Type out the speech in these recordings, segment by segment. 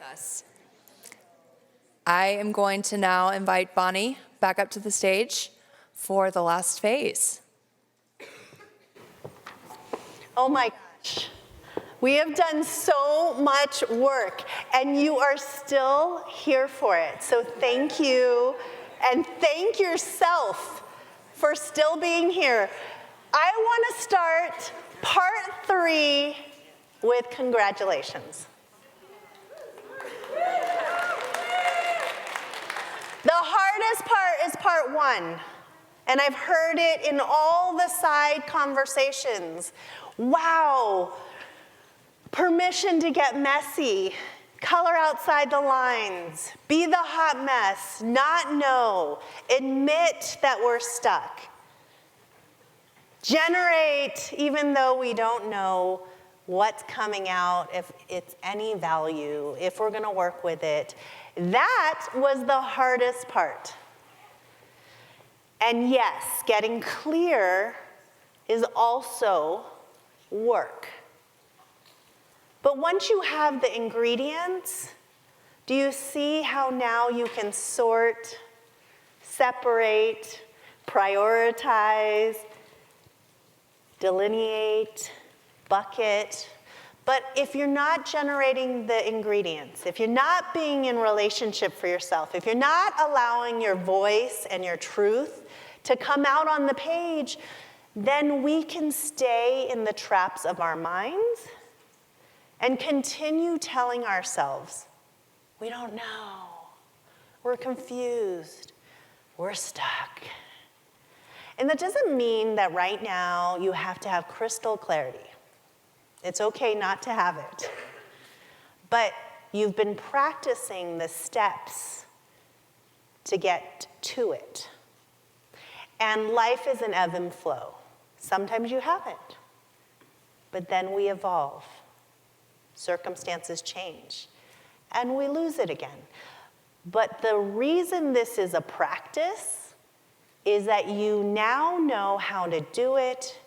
us. I am going to now invite Bonnie back up to the stage for the last phase. Oh my gosh. We have done so much work, and you are still here for it. So thank you, and thank yourself for still being here. I want to start part 3 with congratulations. The hardest part is part 1, and I've heard it in all the side conversations. Wow, permission to get messy, color outside the lines, be the hot mess, not know, admit that we're stuck, generate even though we don't know what's coming out, if it's any value, if we're gonna work with it. That was the hardest part. And yes, getting clear is also work. But once you have the ingredients, do you see how now you can sort, separate, prioritize, delineate, bucket? But if you're not generating the ingredients, if you're not being in relationship for yourself, if you're not allowing your voice and your truth to come out on the page, then we can stay in the traps of our minds and continue telling ourselves, we don't know, we're confused, we're stuck. And that doesn't mean that right now you have to have crystal clarity. It's okay not to have it. But you've been practicing the steps to get to it. And life is an ebb and flow. Sometimes you have it, but then we evolve. Circumstances change, and we lose it again. But the reason this is a practice is that you now know how to do it,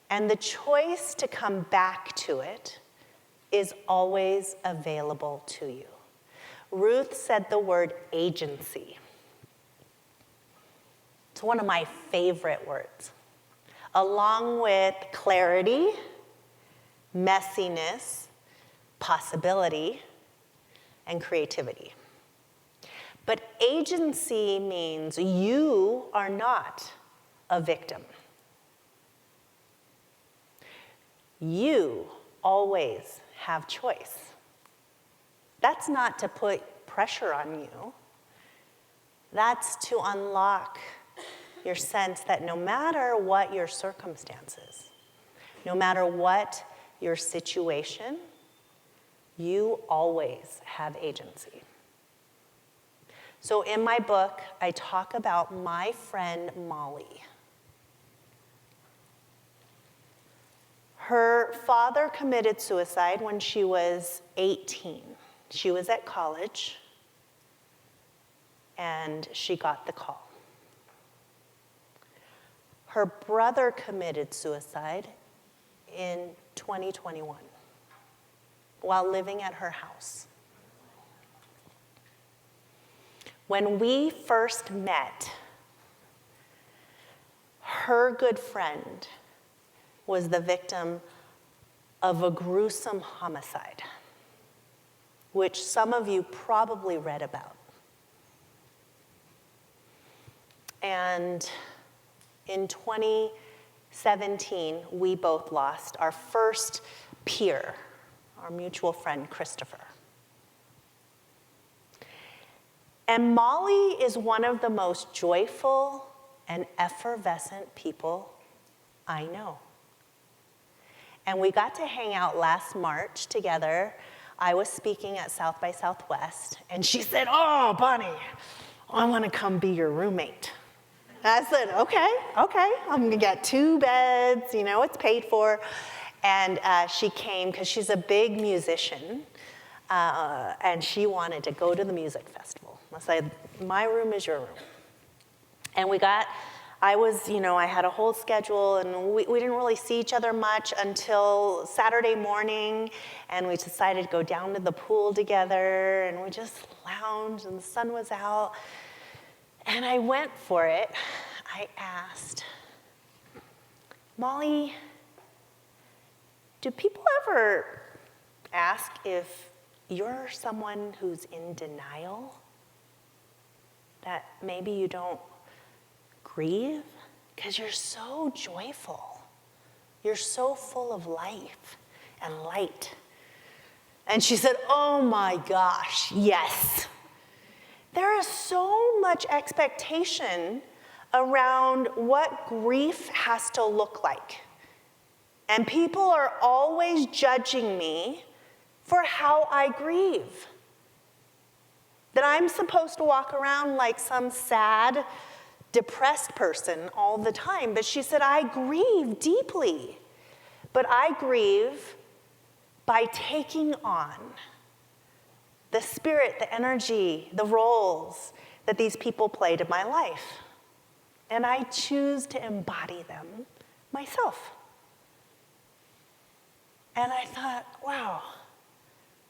and the choice to come back to it is always available to you. Ruth said the word agency. It's one of my favorite words, along with clarity, messiness, possibility, and creativity. But agency means you are not a victim. You always have choice. That's not to put pressure on you. That's to unlock your sense that no matter what your circumstances, no matter what your situation, you always have agency. So in my book, I talk about my friend Molly. Her father committed suicide when she was 18. She was at college, and she got the call. Her brother committed suicide in 2021 while living at her house. When we first met, her good friend was the victim of a gruesome homicide, which some of you probably read about. And in 2017, we both lost our first peer, our mutual friend, Christopher. And Molly is one of the most joyful and effervescent people I know. And we got to hang out last March together. I was speaking at South by Southwest, and she said, "Oh, Bonnie, I want to come be your roommate." I said, okay, I'm gonna get 2 beds, it's paid for. And she came because she's a big musician, and she wanted to go to the music festival. I said, my room is your room. And we got I had a whole schedule, and we didn't really see each other much until Saturday morning, and we decided to go down to the pool together, and we just lounged, and the sun was out, and I went for it. I asked, Molly, do people ever ask if you're someone who's in denial? That maybe you don't grieve? Because you're so joyful. You're so full of life and light. And she said, oh my gosh, yes. There is so much expectation around what grief has to look like. And people are always judging me for how I grieve. That I'm supposed to walk around like some sad, depressed person all the time. But she said, I grieve deeply. But I grieve by taking on the spirit, the energy, the roles that these people played in my life. And I choose to embody them myself. And I thought, wow,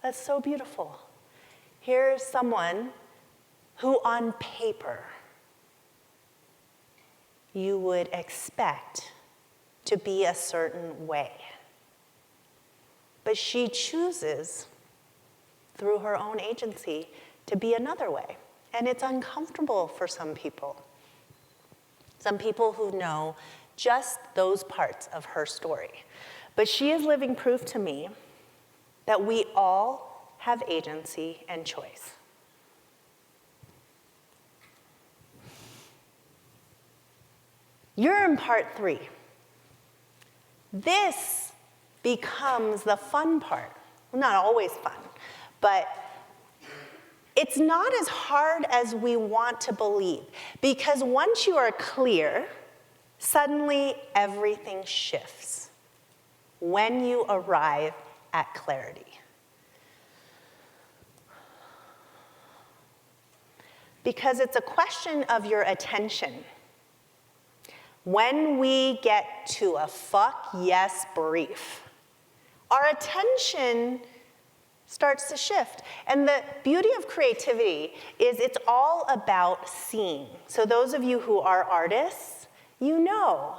that's so beautiful. Here's someone who on paper you would expect to be a certain way. But she chooses, through her own agency, to be another way. And it's uncomfortable for some people. Some people who know just those parts of her story. But she is living proof to me that we all have agency and choice. You're in part 3. This becomes the fun part. Well, not always fun, but it's not as hard as we want to believe, because once you are clear, suddenly everything shifts when you arrive at clarity. Because it's a question of your attention. When we get to a fuck yes brief, our attention starts to shift. And the beauty of creativity is it's all about seeing. So those of you who are artists, you know,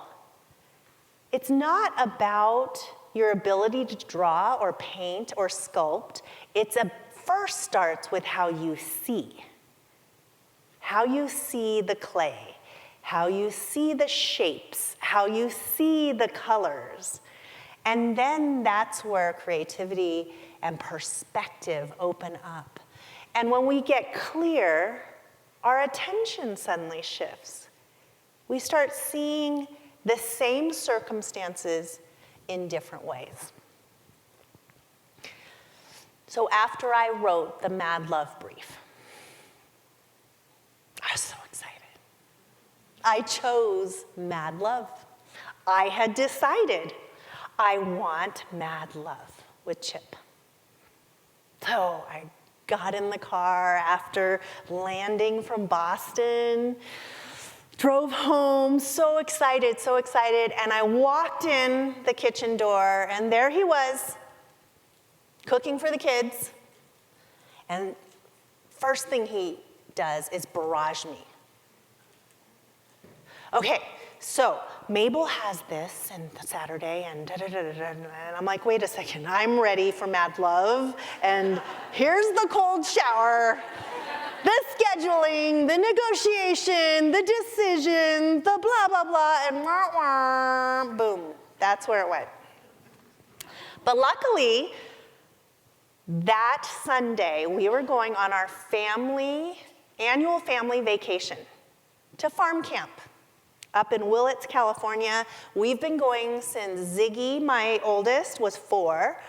it's not about your ability to draw or paint or sculpt. It first starts with how you see. How you see the clay, how you see the shapes, how you see the colors. And then that's where creativity and perspective open up. And when we get clear, our attention suddenly shifts. We start seeing the same circumstances in different ways. So after I wrote the Mad Love brief, I was so excited. I chose Mad Love. I had decided I want Mad Love with Chip. So I got in the car after landing from Boston, drove home, so excited, and I walked in the kitchen door, and there he was, cooking for the kids, and first thing he does is barrage me. Okay, so Mabel has this and Saturday and da-da-da-da-da, and I'm like, wait a second, I'm ready for Mad Love, and here's the cold shower, the scheduling, the negotiation, the decision, the blah, blah, blah, and wah, wah, boom, that's where it went. But luckily, that Sunday, we were going on our annual family vacation to farm camp up in Willits, California. We've been going since Ziggy, my oldest, was 4,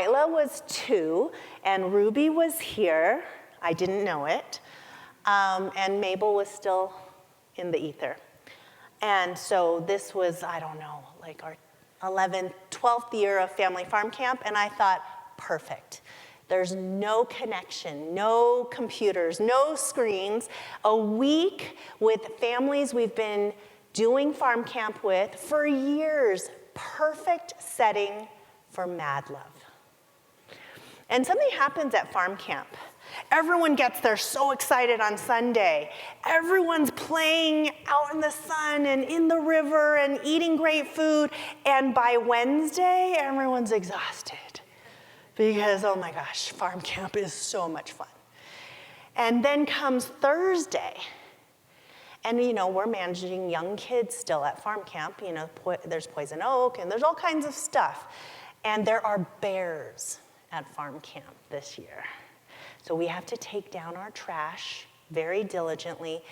Isla was 2, and Ruby was here. I didn't know it. And Mabel was still in the ether. And so this was, I don't know, like our 11th, 12th year of family farm camp, and I thought, perfect. There's no connection, no computers, no screens. A week with families we've been doing farm camp with for years. Perfect setting for mad love. And something happens at farm camp. Everyone gets there so excited on Sunday. Everyone's playing out in the sun and in the river and eating great food. And by Wednesday, everyone's exhausted because, oh my gosh, farm camp is so much fun. And then comes Thursday. And, we're managing young kids still at farm camp. There's poison oak and there's all kinds of stuff. And there are bears at farm camp this year. So we have to take down our trash very diligently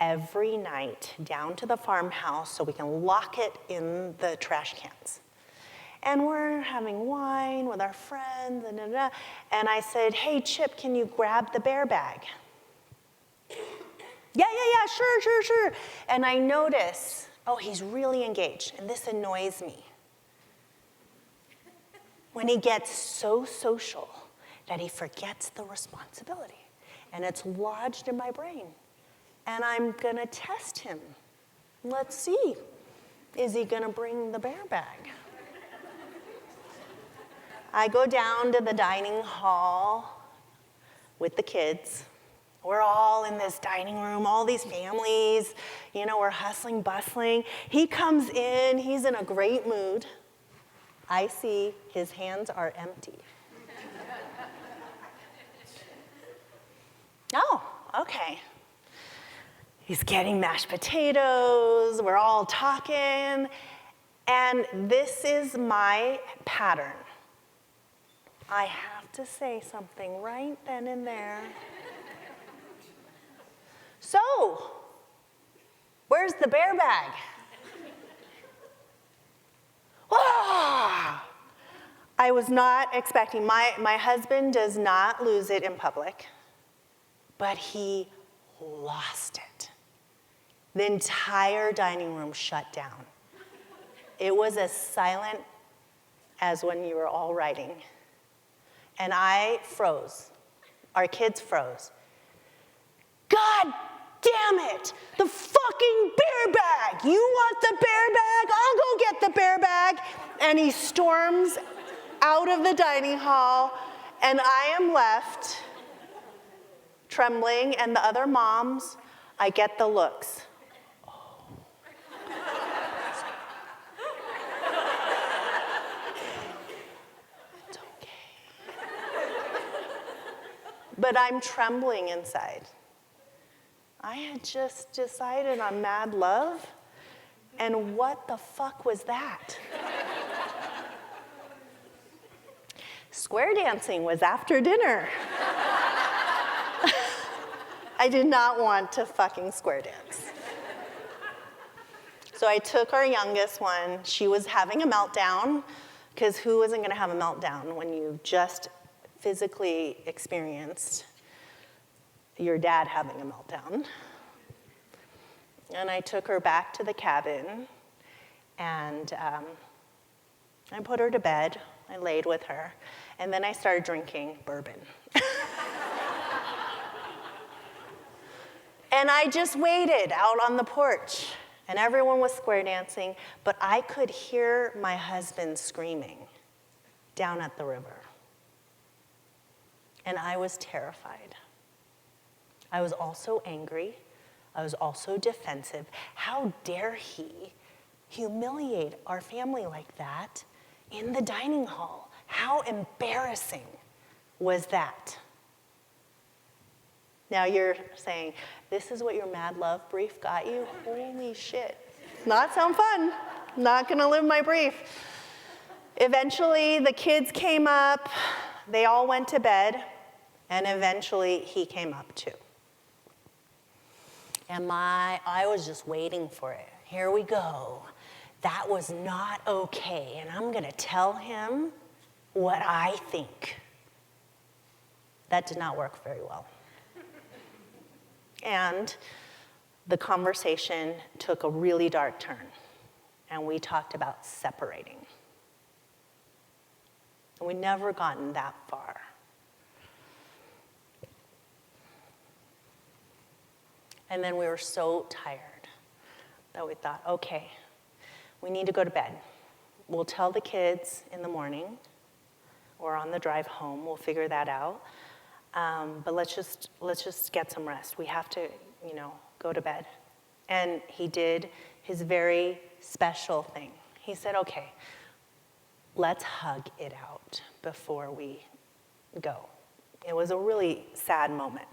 every night down to the farmhouse so we can lock it in the trash cans. And we're having wine with our friends, and I said, hey, Chip, can you grab the bear bag? Yeah, sure. And I notice, he's really engaged, and this annoys me. When he gets so social that he forgets the responsibility, and it's lodged in my brain. And I'm gonna test him. Let's see, is he gonna bring the bear bag? I go down to the dining hall with the kids. We're all in this dining room, all these families, we're hustling, bustling. He comes in, he's in a great mood. I see his hands are empty. Oh, okay. He's getting mashed potatoes, we're all talking, and this is my pattern. I have to say something right then and there. So, where's the bear bag? Ah! I was not expecting, my husband does not lose it in public, but he lost it. The entire dining room shut down. It was as silent as when you were all writing. And I froze. Our kids froze. God damn it! The fucking bear bag! You want the bear bag? I'll go get the bear bag. And he storms out of the dining hall, and I am left trembling, and the other moms, I get the looks. Oh. It's okay. But I'm trembling inside. I had just decided on mad love, and what the fuck was that? Square dancing was after dinner. I did not want to fucking square dance. So I took our youngest one. She was having a meltdown, because who isn't going to have a meltdown when you just physically experienced your dad having a meltdown? And I took her back to the cabin, and I put her to bed. I laid with her, and then I started drinking bourbon. And I just waited out on the porch, and everyone was square dancing, but I could hear my husband screaming down at the river. And I was terrified. I was also angry. I was also defensive. How dare he humiliate our family like that in the dining hall? How embarrassing was that? Now you're saying, this is what your mad love brief got you? Holy shit. Not sound fun. Not gonna live my brief. Eventually the kids came up, they all went to bed, and eventually he came up too. And I was just waiting for it. Here we go. That was not okay, and I'm gonna tell him what I think. That did not work very well. And the conversation took a really dark turn, and we talked about separating. And we'd never gotten that far. And then we were so tired So we thought, okay, we need to go to bed. We'll tell the kids in the morning or on the drive home. We'll figure that out. But let's just get some rest. We have to, go to bed. And he did his very special thing. He said, okay, let's hug it out before we go. It was a really sad moment.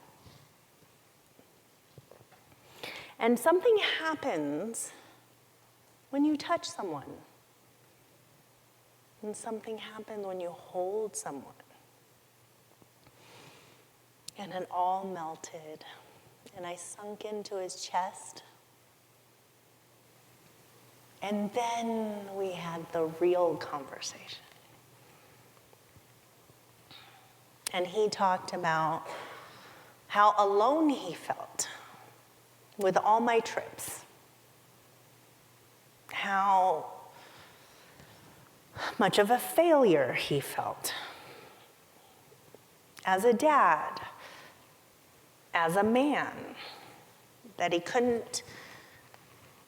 And something happens when you touch someone. And something happens when you hold someone. And it all melted. And I sunk into his chest. And then we had the real conversation. And he talked about how alone he felt with all my trips. How much of a failure he felt as a dad, as a man, that he couldn't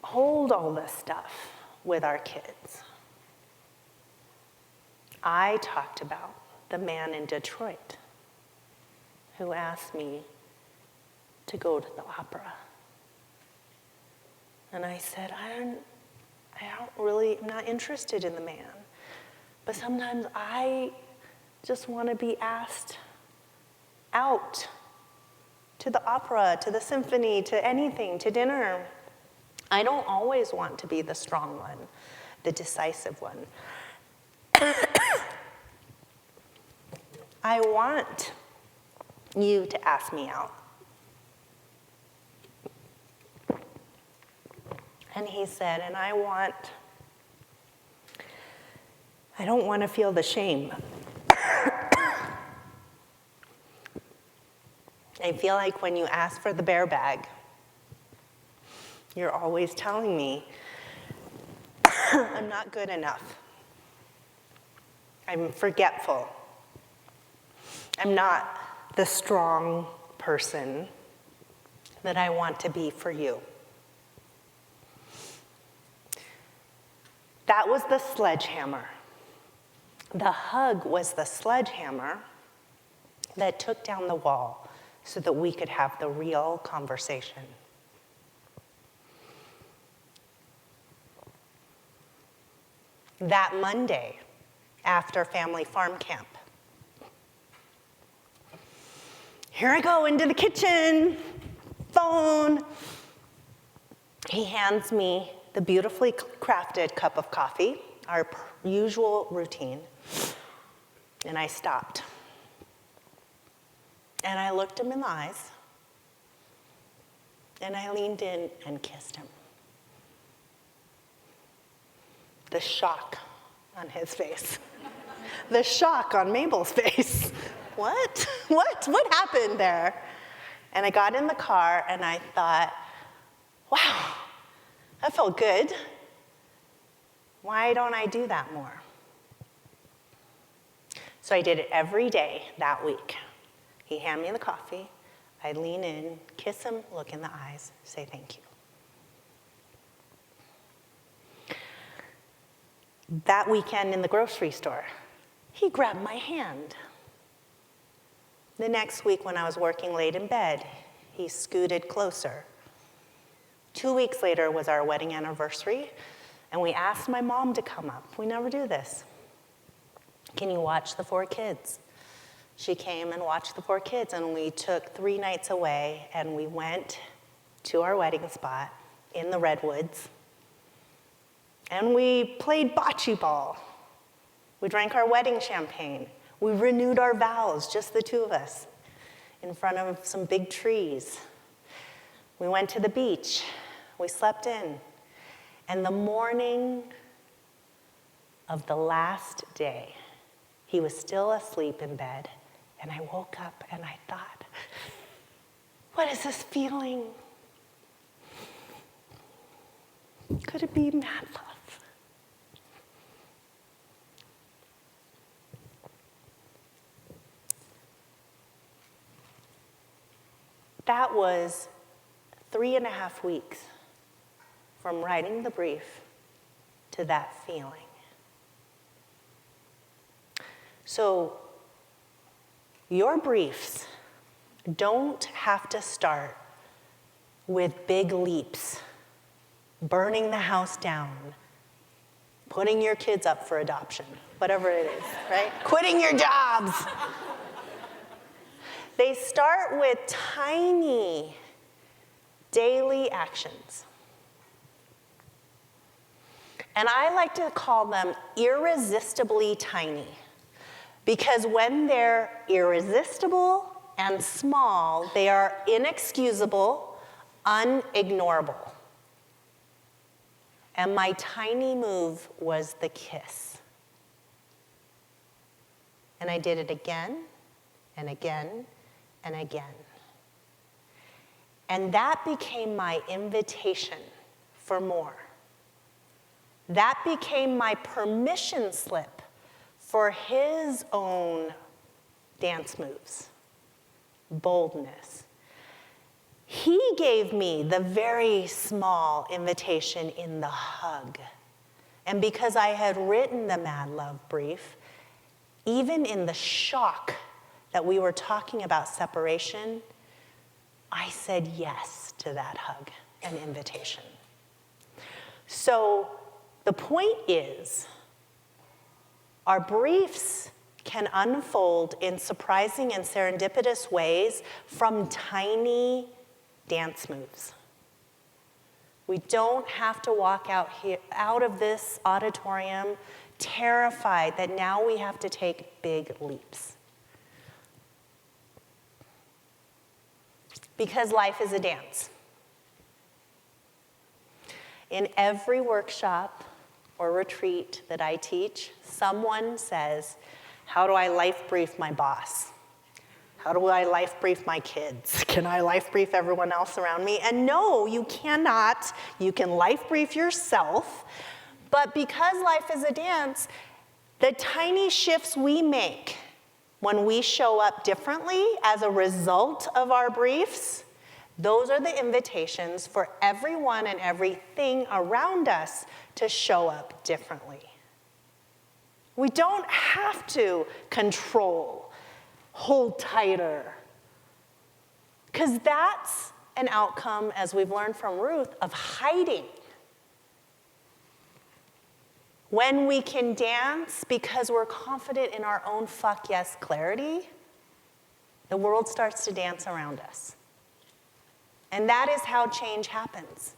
hold all this stuff with our kids. I talked about the man in Detroit who asked me to go to the opera. And I said, I'm not interested in the man. But sometimes I just want to be asked out to the opera, to the symphony, to anything, to dinner. I don't always want to be the strong one, the decisive one. I want you to ask me out. And he said, and I don't want to feel the shame. I feel like when you ask for the bear bag, you're always telling me I'm not good enough. I'm forgetful. I'm not the strong person that I want to be for you. That was the sledgehammer. The hug was the sledgehammer that took down the wall so that we could have the real conversation. That Monday, after family farm camp, here I go into the kitchen, phone. He hands me the beautifully crafted cup of coffee, our usual routine, and I stopped. And I looked him in the eyes, and I leaned in and kissed him. The shock on his face. The shock on Mabel's face. What? What happened there? And I got in the car and I thought, wow, that felt good. Why don't I do that more? So I did it every day that week. He'd hand me the coffee, I'd lean in, kiss him, look in the eyes, say thank you. That weekend in the grocery store, he grabbed my hand. The next week when I was working late in bed, he scooted closer. 2 weeks later was our wedding anniversary, and we asked my mom to come up. We never do this. Can you watch the 4 kids? She came and watched the 4 kids, and we took 3 nights away, and we went to our wedding spot in the Redwoods, and we played bocce ball. We drank our wedding champagne. We renewed our vows, just the 2 of us, in front of some big trees. We went to the beach. We slept in. And the morning of the last day, he was still asleep in bed, and I woke up and I thought, what is this feeling? Could it be mad love? That was 3.5 weeks from writing the brief to that feeling. So your briefs don't have to start with big leaps, burning the house down, putting your kids up for adoption, whatever it is, right? Quitting your jobs. They start with tiny daily actions. And I like to call them irresistibly tiny, because when they're irresistible and small, they are inexcusable, unignorable. And my tiny move was the kiss. And I did it again and again and again. And that became my invitation for more. That became my permission slip for his own dance moves, boldness. He gave me the very small invitation in the hug. And because I had written the Mad Love brief, even in the shock that we were talking about separation, I said yes to that hug and invitation. So the point is, our briefs can unfold in surprising and serendipitous ways from tiny dance moves. We don't have to walk out of this auditorium terrified that now we have to take big leaps. Because life is a dance. In every workshop or retreat that I teach, someone says, how do I life brief my boss? How do I life brief my kids? Can I life brief everyone else around me? And no, you cannot. You can life brief yourself. But because life is a dance, the tiny shifts we make when we show up differently as a result of our briefs, those are the invitations for everyone and everything around us to show up differently. We don't have to control, hold tighter, because that's an outcome, as we've learned from Ruth, of hiding. When we can dance because we're confident in our own fuck yes clarity, the world starts to dance around us. And that is how change happens.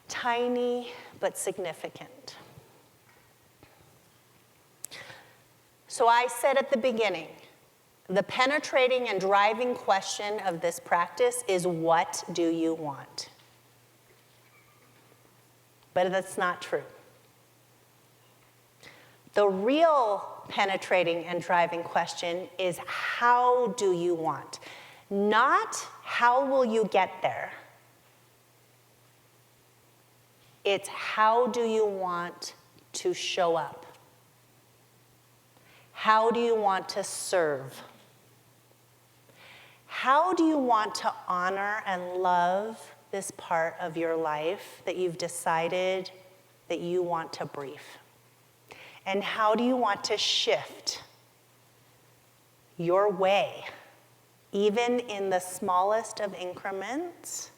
Tiny but significant. So I said at the beginning, the penetrating and driving question of this practice is, what do you want? But that's not true. The real penetrating and driving question is, how do you want? Not how will you get there. It's how do you want to show up? How do you want to serve? How do you want to honor and love this part of your life that you've decided that you want to brief? And how do you want to shift your way, even in the smallest of increments,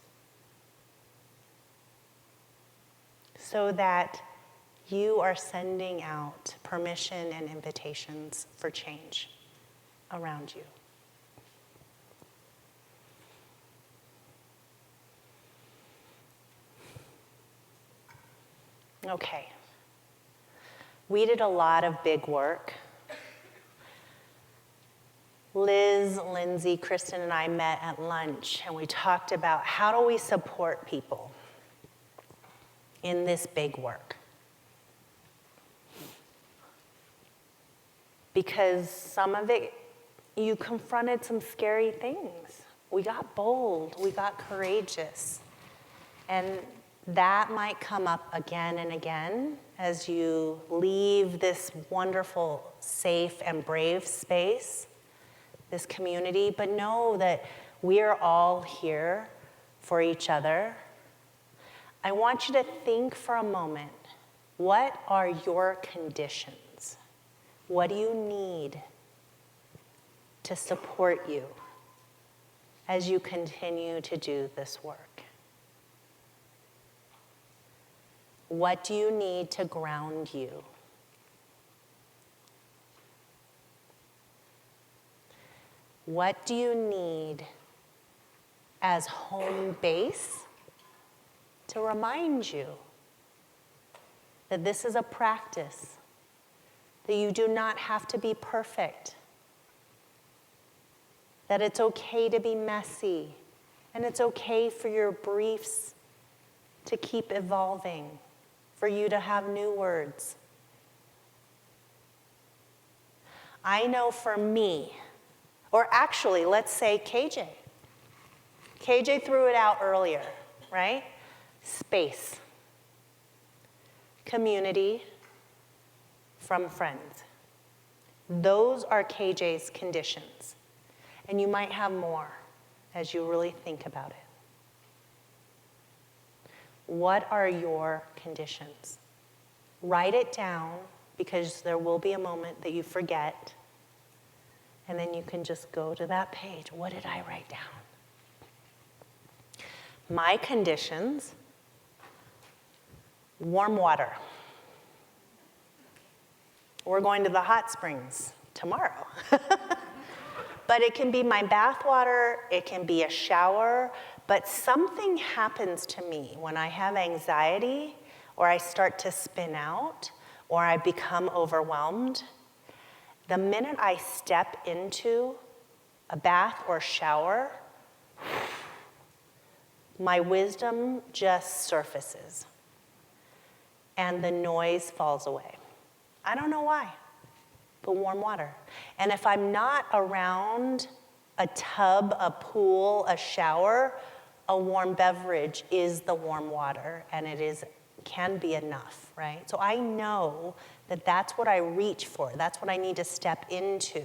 so that you are sending out permission and invitations for change around you? Okay. We did a lot of big work. Liz, Lindsay, Kristen, and I met at lunch, and we talked about how do we support people in this big work. Because some of it, you confronted some scary things. We got bold, we got courageous. And that might come up again and again as you leave this wonderful, safe, and brave space, this community. But know that we are all here for each other. I want you to think for a moment, what are your conditions? What do you need to support you as you continue to do this work? What do you need to ground you? What do you need as home base to remind you that this is a practice, that you do not have to be perfect, that it's okay to be messy, and it's okay for your briefs to keep evolving, for you to have new words. I know for me, or actually, let's say KJ. KJ threw it out earlier, right? Space. Community from friends. Those are KJ's conditions. And you might have more as you really think about it. What are your conditions? Write it down, because there will be a moment that you forget. And then you can just go to that page. What did I write down? My conditions: warm water. We're going to the hot springs tomorrow. But it can be my bath water, it can be a shower, but something happens to me when I have anxiety, or I start to spin out, or I become overwhelmed. The minute I step into a bath or shower, my wisdom just surfaces and the noise falls away. I don't know why, but warm water. And if I'm not around a tub, a pool, a shower, a warm beverage is the warm water, and it can be enough, right? So I know that that's what I reach for. That's what I need to step into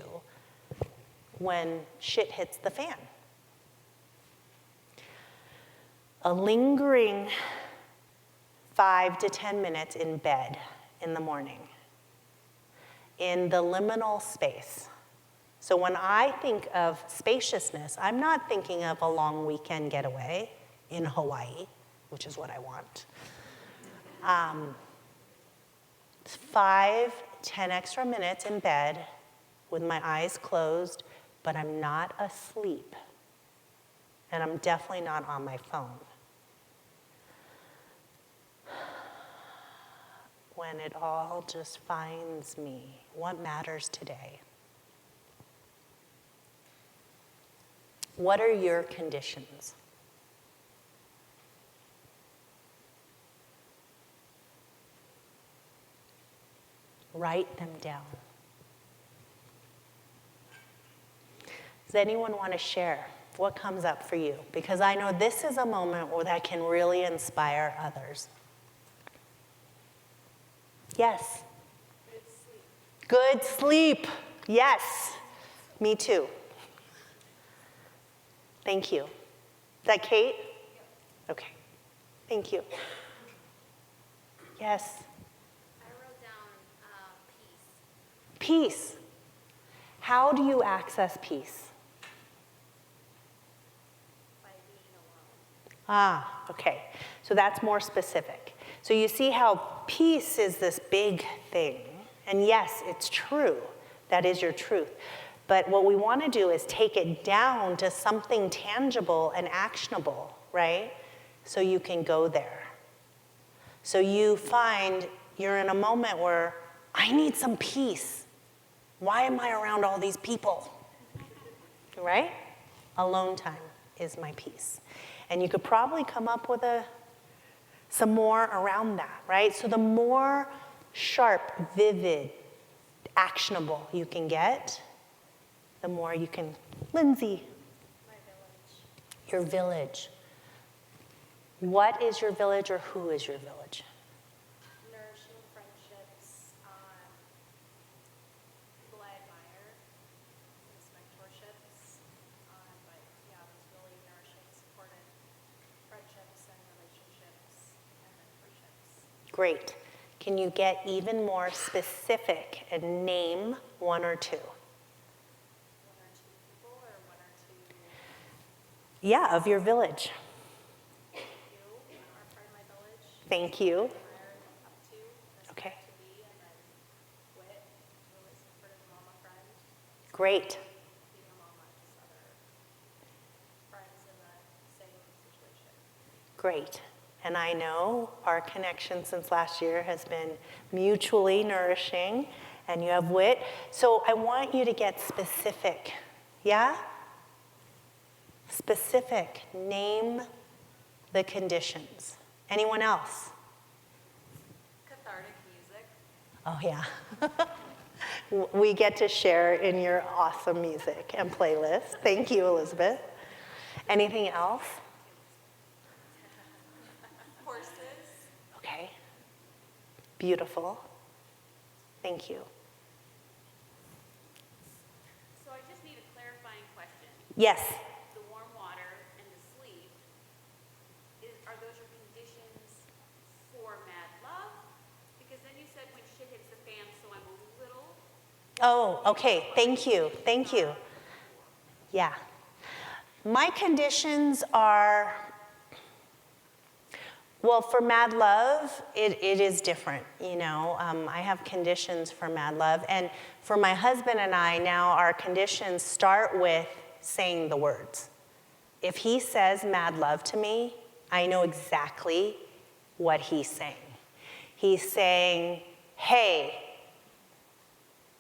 when shit hits the fan. A lingering 5 to 10 minutes in bed in the morning, in the liminal space. So when I think of spaciousness, I'm not thinking of a long weekend getaway in Hawaii, which is what I want. 5, 10 extra minutes in bed with my eyes closed, but I'm not asleep. And I'm definitely not on my phone. When it all just finds me, what matters today? What are your conditions? Write them down. Does anyone want to share what comes up for you? Because I know this is a moment where that can really inspire others. Yes? Good sleep. Yes. Me too. Thank you. Is that Kate? Okay. Thank you. Yes. I wrote down peace. Peace. How do you access peace? By being alone. Ah, okay. So that's more specific. So you see how peace is this big thing. And yes, it's true. That is your truth. But what we want to do is take it down to something tangible and actionable, right? So you can go there. So you find you're in a moment where I need some peace. Why am I around all these people? Right? Alone time is my peace. And you could probably come up with some more around that, right? So the more sharp, vivid, actionable you can get, the more you can, Lindsay. My village. Your village. What is your village, or who is your village? Nourishing friendships. People I admire. These mentorships. But yeah, those really nourishing, supportive friendships and relationships. Great. Can you get even more specific and name one or two? One or two people or one or two Yeah, of your village. you are part of my village. Thank you. Admire and look up to, respect Okay. to be, and then Wit, really supportive mama friend. Great. Being a mama, just other friends in the same situation. Great. And I know our connection since last year has been mutually nourishing, and you have wit. So I want you to get specific. Yeah? Specific. Name the conditions. Anyone else? Cathartic music. Oh, yeah. We get to share in your awesome music and playlist. Thank you, Elizabeth. Anything else? Horses. Okay. Beautiful. Thank you. So I just need a clarifying question. Yes. The warm water and the sleep, are those your conditions for mad love? Because then you said when shit hits the fan, so I'm a little. Oh, okay. Thank you. Thank you. Yeah. My conditions are, well, for mad love, it is different, you know. I have conditions for mad love. And for my husband and I, now our conditions start with saying the words. If he says mad love to me, I know exactly what he's saying. He's saying, hey,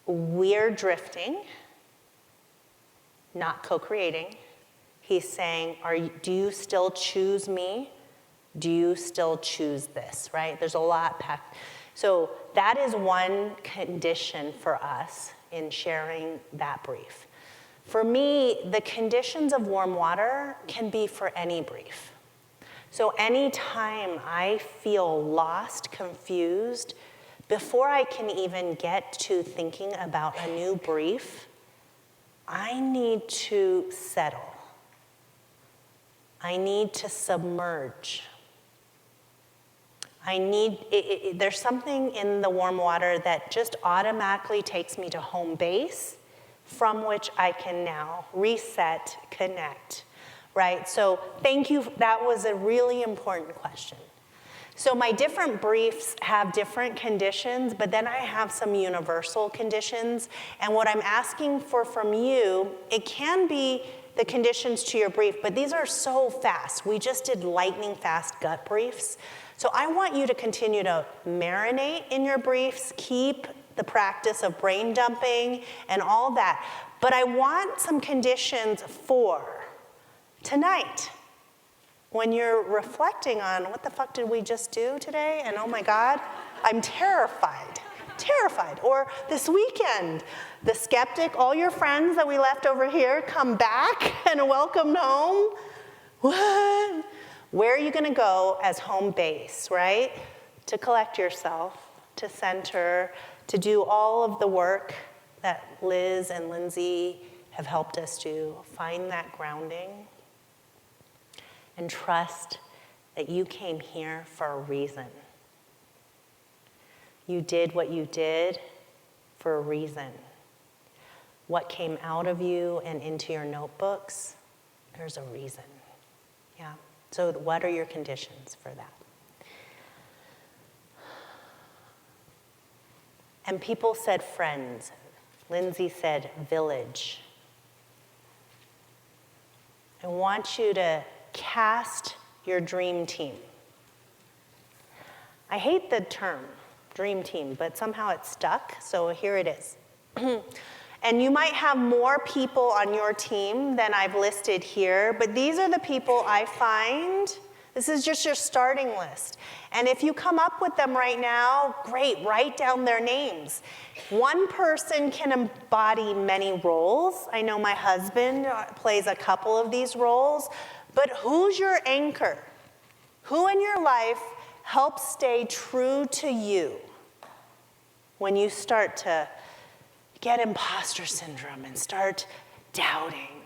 we're drifting, not co-creating. He's saying, do you still choose me? Do you still choose this, right? There's a lot packed. So that is one condition for us in sharing that brief. For me, the conditions of warm water can be for any brief. So anytime I feel lost, confused, before I can even get to thinking about a new brief, I need to settle. I need to submerge. There's something in the warm water that just automatically takes me to home base, from which I can now reset, connect, right? So thank you, that was a really important question. So my different briefs have different conditions, but then I have some universal conditions, and what I'm asking for from you, it can be the conditions to your brief, but these are so fast. We just did lightning fast gut briefs. So I want you to continue to marinate in your briefs, keep the practice of brain dumping and all that. But I want some conditions for tonight. When you're reflecting on what the fuck did we just do today? And oh my God, I'm terrified. Or this weekend, the skeptic, all your friends that we left over here come back and welcomed home. What? Where are you gonna go as home base, right? To collect yourself, to center, to do all of the work that Liz and Lindsay have helped us do. Find that grounding and trust that you came here for a reason. You did what you did for a reason. What came out of you and into your notebooks, there's a reason. Yeah. So what are your conditions for that? And people said friends. Lindsay said village. I want you to cast your dream team. I hate the term dream team, but somehow it stuck, so here it is. And you might have more people on your team than I've listed here, but these are the people I find. This is just your starting list. And if you come up with them right now, great, write down their names. One person can embody many roles. I know my husband plays a couple of these roles, but who's your anchor? Who in your life helps stay true to you when you start to get imposter syndrome and start doubting,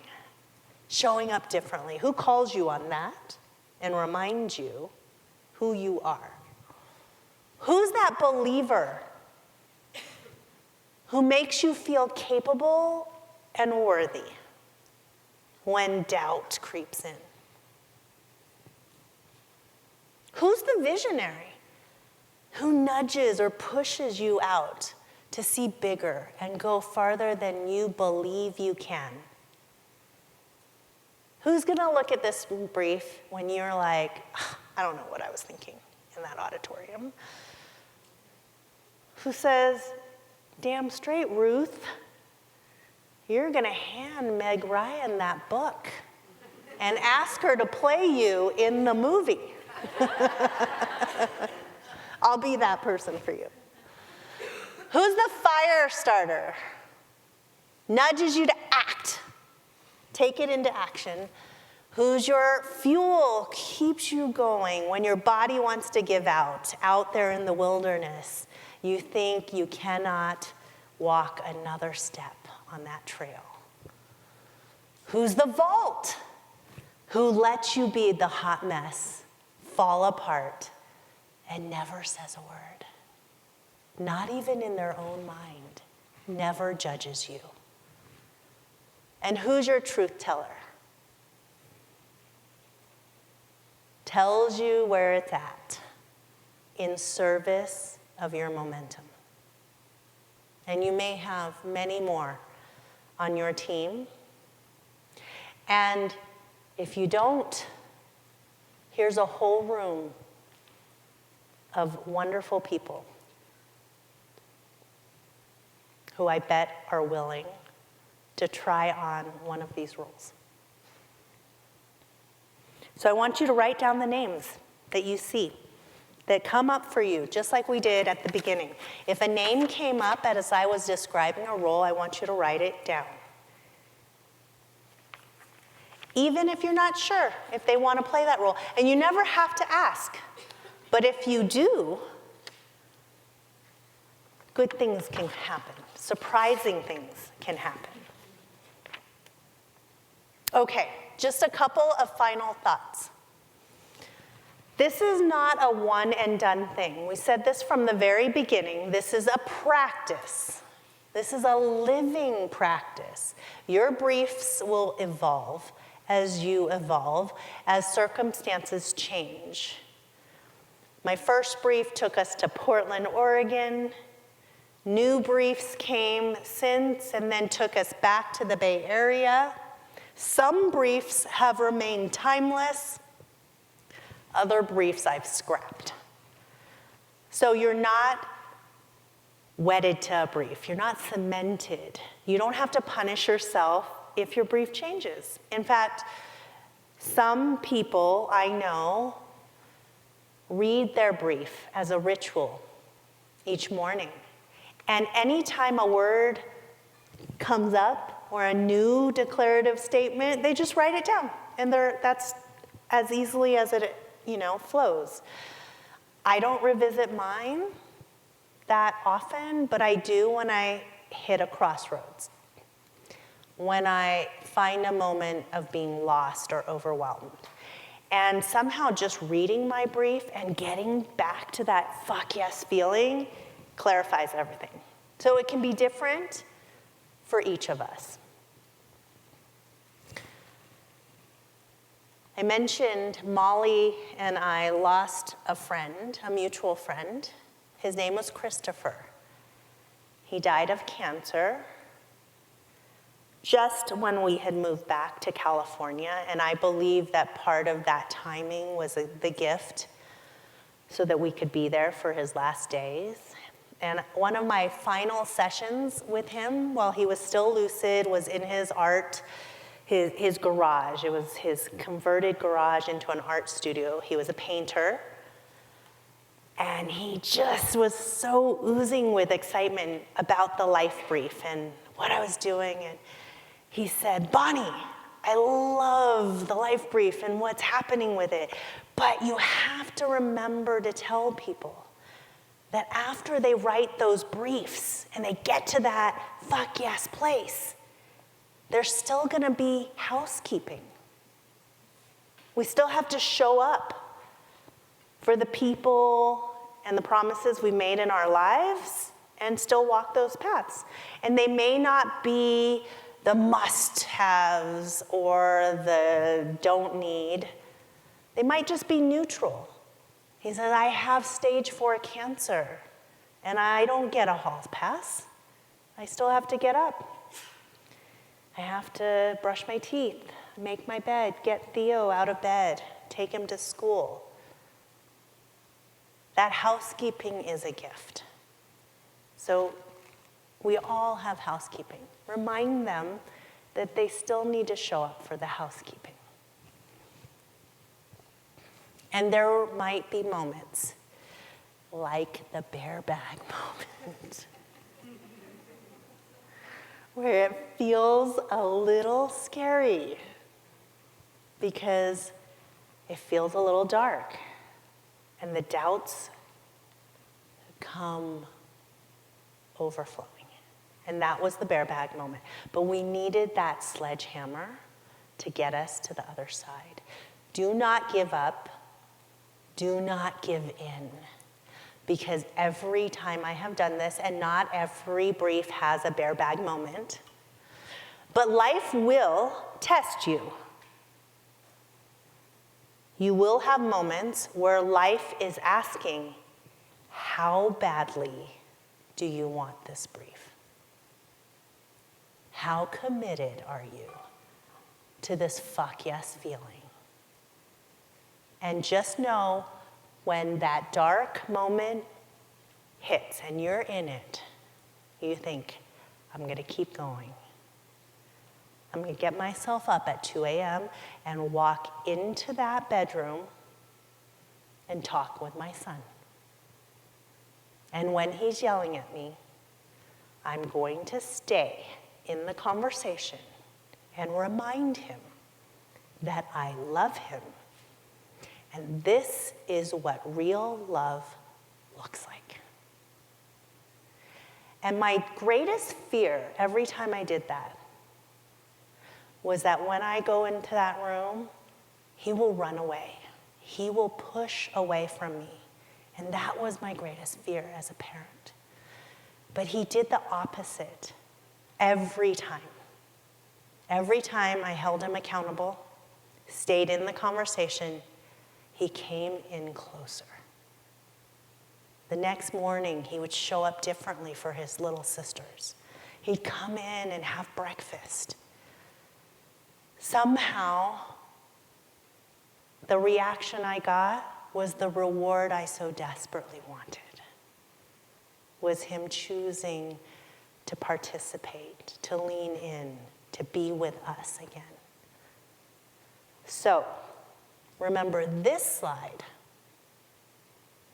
showing up differently? Who calls you on that and reminds you who you are? Who's that believer who makes you feel capable and worthy when doubt creeps in? Who's the visionary who nudges or pushes you out to see bigger and go farther than you believe you can? Who's gonna look at this brief when you're like, I don't know what I was thinking in that auditorium? Who says, damn straight, Ruth, you're gonna hand Meg Ryan that book and ask her to play you in the movie. I'll be that person for you. Who's the fire starter? Nudges you to act. Take it into action. Who's your fuel? Keeps you going when your body wants to give out there in the wilderness. You think you cannot walk another step on that trail. Who's the vault? Who lets you be the hot mess, fall apart, and never says a word. Not even in their own mind. Never judges you. And who's your truth teller? Tells you where it's at in service of your momentum. And you may have many more on your team. And if you don't, here's a whole room of wonderful people who I bet are willing to try on one of these roles. So I want you to write down the names that you see that come up for you, just like we did at the beginning. If a name came up as I was describing a role, I want you to write it down. Even if you're not sure if they want to play that role. And you never have to ask. But if you do, good things can happen. Surprising things can happen. Okay, just a couple of final thoughts. This is not a one and done thing. We said this from the very beginning. This is a practice. This is a living practice. Your briefs will evolve as you evolve, as circumstances change. My first brief took us to Portland, Oregon. New briefs came since and then took us back to the Bay Area. Some briefs have remained timeless. Other briefs I've scrapped. So you're not wedded to a brief. You're not cemented. You don't have to punish yourself if your brief changes. In fact, some people I know read their brief as a ritual each morning. And anytime a word comes up or a new declarative statement, they just write it down. And that's as easily as it flows. I don't revisit mine that often, but I do when I hit a crossroads. When I find a moment of being lost or overwhelmed. And somehow just reading my brief and getting back to that fuck yes feeling clarifies everything. So it can be different for each of us. I mentioned Molly and I lost a friend, a mutual friend. His name was Christopher. He died of cancer just when we had moved back to California, and I believe that part of that timing was the gift so that we could be there for his last days. And one of my final sessions with him, while he was still lucid, was in his his garage. It was his converted garage into an art studio. He was a painter. And he just was so oozing with excitement about the life brief and what I was doing. And he said, Bonnie, I love the life brief and what's happening with it. But you have to remember to tell people that after they write those briefs and they get to that fuck yes place, there's still gonna be housekeeping. We still have to show up for the people and the promises we made in our lives and still walk those paths. And they may not be the must-haves or the don't need. They might just be neutral. He says, I have stage 4 cancer, and I don't get a hall pass. I still have to get up. I have to brush my teeth, make my bed, get Theo out of bed, take him to school. That housekeeping is a gift. So we all have housekeeping. Remind them that they still need to show up for the housekeeping. And there might be moments like the bear bag moment where it feels a little scary because it feels a little dark and the doubts come overflowing. And that was the bear bag moment. But we needed that sledgehammer to get us to the other side. Do not give up. Do not give in. Because every time I have done this, and not every brief has a bear bag moment, but life will test you. You will have moments where life is asking, how badly do you want this brief? How committed are you to this fuck yes feeling? And just know when that dark moment hits and you're in it, you think, I'm gonna keep going. I'm gonna get myself up at 2 a.m. and walk into that bedroom and talk with my son. And when he's yelling at me, I'm going to stay in the conversation and remind him that I love him. And this is what real love looks like. And my greatest fear every time I did that was that when I go into that room, he will run away. He will push away from me. And that was my greatest fear as a parent. But he did the opposite every time. Every time I held him accountable, stayed in the conversation, he came in closer. The next morning, he would show up differently for his little sisters. He'd come in and have breakfast. Somehow, the reaction I got was the reward I so desperately wanted, was him choosing to participate, to lean in, to be with us again. So, remember this slide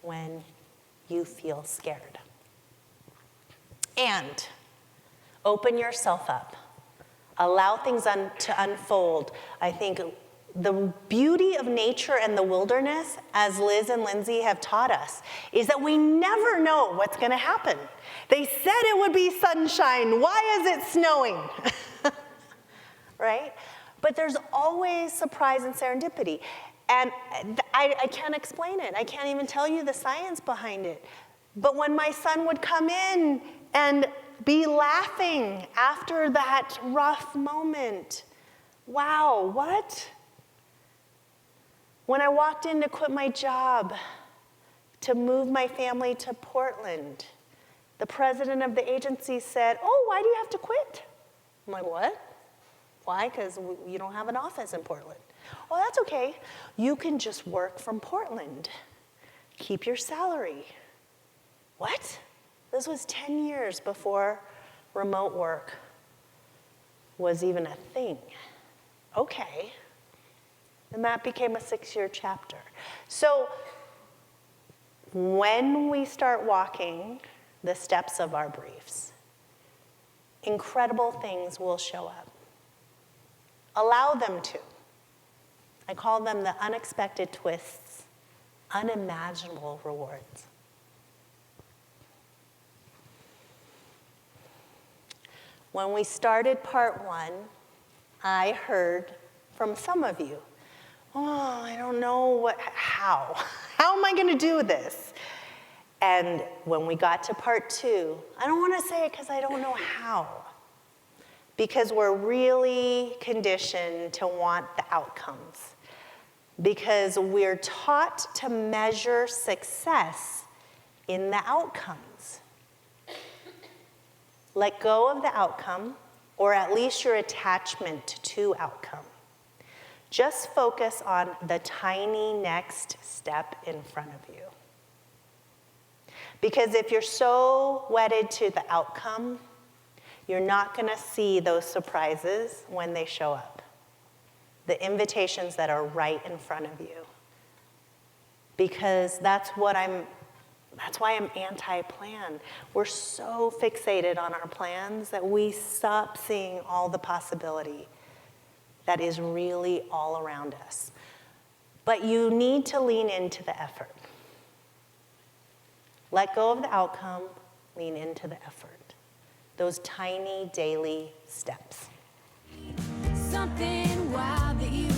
when you feel scared. And open yourself up. Allow things to unfold. I think the beauty of nature and the wilderness, as Liz and Lindsay have taught us, is that we never know what's going to happen. They said it would be sunshine. Why is it snowing? Right? But there's always surprise and serendipity. And I can't explain it. I can't even tell you the science behind it. But when my son would come in and be laughing after that rough moment, wow, what? When I walked in to quit my job, to move my family to Portland, the president of the agency said, oh, why do you have to quit? I'm like, what? Why? Because you don't have an office in Portland. Oh, that's okay. You can just work from Portland. Keep your salary. What? This was 10 years before remote work was even a thing. Okay. And that became a 6-year chapter. So when we start walking the steps of our briefs, incredible things will show up. Allow them to. I call them the unexpected twists, unimaginable rewards. When we started part 1, I heard from some of you, oh, I don't know how. How am I going to do this? And when we got to part 2, I don't want to say it because I don't know how. Because we're really conditioned to want the outcomes. Because we're taught to measure success in the outcomes. Let go of the outcome, or at least your attachment to outcome. Just focus on the tiny next step in front of you. Because if you're so wedded to the outcome, you're not going to see those surprises when they show up. The invitations that are right in front of you. Because that's why I'm anti-plan. We're so fixated on our plans that we stop seeing all the possibility that is really all around us. But you need to lean into the effort. Let go of the outcome, lean into the effort. Those tiny daily steps. Something wild that you